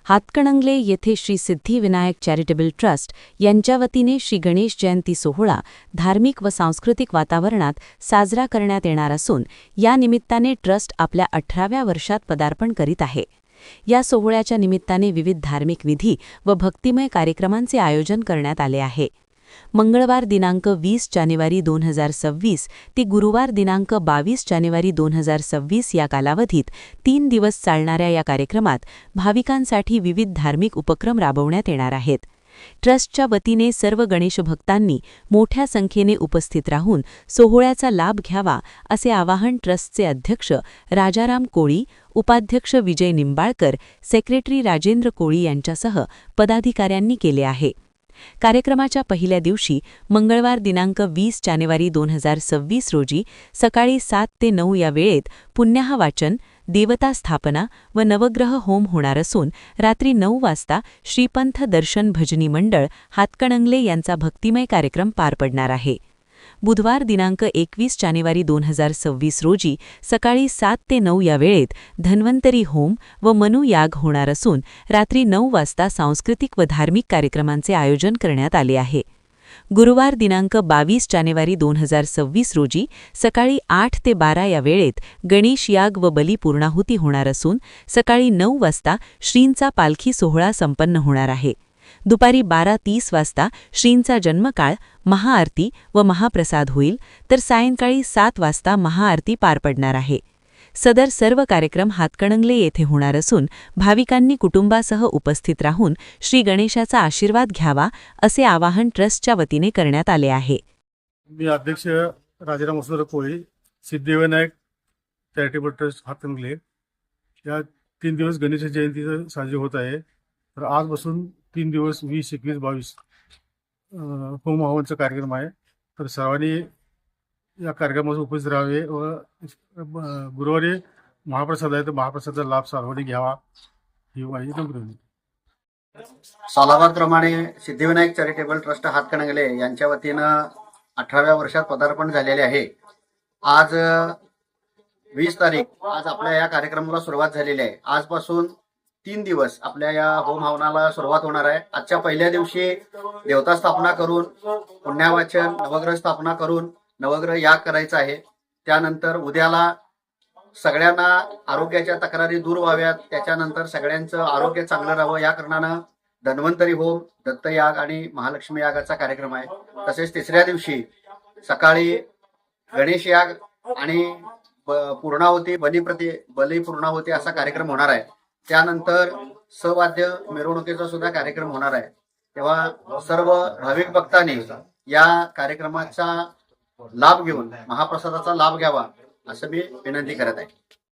हातकणंगले येथे Shri Siddhivinayak charitable trust यांच्या वतीने श्री गणेश जयंती सोहळा धार्मिक व सांस्कृतिक वातावरणात साजरा करण्यात येणार असून या निमित्ताने ट्रस्ट आपल्या 18व्या वर्षात पदार्पण करीत आहे। या सोहळ्याच्या निमित्ताने विविध धार्मिक विधी व भक्तिमय कार्यक्रमांचे आयोजन करण्यात आले आहे। मंगळवार दिनांक 20 जानेवारी 2026 ते गुरुवार दिनांक 22 जानेवारी 2026 या कालावधीत 3 दिवस चालणाऱ्या या कार्यक्रमात भाविकांसाठी विविध धार्मिक उपक्रम राबवण्यात येणार आहेत। ट्रस्टच्या वतीने सर्व गणेश भक्तांनी मोठ्या संख्येने उपस्थित राहून सोहळ्याचा लाभ घ्यावा असे आवाहन ट्रस्टचे अध्यक्ष राजाराम कोळी, उपाध्यक्ष विजय निंबाळकर, सेक्रेटरी राजेंद्र कोळी यांच्यासह पदाधिकाऱ्यांनी केले आहे। कार्यक्रमाच्या पहिल्या दिवशी मंगळवार दिनांक 20 जानेवारी 2026 रोजी सकाळी 7 ते 9 या वेळेत पुण्याह वाचन, देवता स्थापना व नवग्रह होम होणार असून रात्री 9 वाजता श्रीपंथ दर्शन भजनी मंडळ हातकणंगले यांचा भक्तिमय कार्यक्रम पार पडणार आहे। बुधवार दिनांक 21 जानेवारी 2026 रोजी सकाळी 7 ते 9 या वेळेत धन्वंतरी होम व मनुयाग होणार असून रात्री 9 वाजता सांस्कृतिक व धार्मिक कार्यक्रमांचे आयोजन करण्यात आले आहे। गुरुवार दिनांक 22 जानेवारी 2026 रोजी सकाळी 8 ते 12 या वेळेत गणेश याग व बलिपूर्णाहुती होणार असून सकाळी 9 वाजता श्रींचा पालखी सोहळा संपन्न होणार आहे। दुपारी 12:30 वाजता श्रींचा जन्मकाळ, महाआरती व महाप्रसाद होईल, तर सायंकाळी 7 वाजता महाआरती पार पडणार आहे। सदर सर्व कार्यक्रम हातकणंगले येथे होणार असून भाविकांनी कुटुंबासह उपस्थित राहून श्री गणेशाचा आशीर्वाद घ्यावा असे आवाहन ट्रस्टच्या वतीने करण्यात आले आहे। मी अध्यक्ष राजाराम कोळी, सिद्धिविनायक चॅरिटेबल ट्रस्ट हातकणंगले या 3 दिवस गणेश जयंती साजरी होत आहे। तर आजपासून 3 दिवस 20, 21, 22 होम हवनचा कार्यक्रम आहे। तर सर्वांनी या कार्यक्रमात उपस्थित राहावे व गुरुवारी महाप्रसाद आहे, तर महाप्रसादाचा लाभ सर्वांनी घ्यावा ही माझी नम्र सालाबादप्रमाणे सिद्धिविनायक चॅरिटेबल ट्रस्ट हातकणंगले यांच्या वतीनं 18व्या वर्षात पदार्पण झालेले आहे। आज 20 तारीख आज आपल्या या कार्यक्रमाला सुरुवात झालेली आहे। आजपासून 3 दिवस आपल्या या होम हवनाला सुरुवात होणार आहे। आजच्या पहिल्या दिवशी देवता स्थापना करून, पुण्यावाचन, नवग्रह स्थापना करून नवग्रह याग करायचा आहे। त्यानंतर उद्याला सगळ्यांना आरोग्याच्या तक्रारी दूर व्हाव्यात, त्याच्यानंतर सगळ्यांचं आरोग्य चांगलं राहावं या कारणानं धन्वंतरी होम, दत्तयाग आणि महालक्ष्मी यागाचा कार्यक्रम आहे। तसेच तिसऱ्या दिवशी सकाळी गणेश याग आणि पूर्णाहुती, बलिपूर्णाहुती असा कार्यक्रम होणार आहे। त्यानंतर सवाद्य मिरवणुकीचा सुद्धा कार्यक्रम होणार आहे। तेव्हा सर्व भाविक भक्तांनी या कार्यक्रमाचा लाभ घेऊन महाप्रसादाचा लाभ घ्यावा असं मी विनंती करत आहे।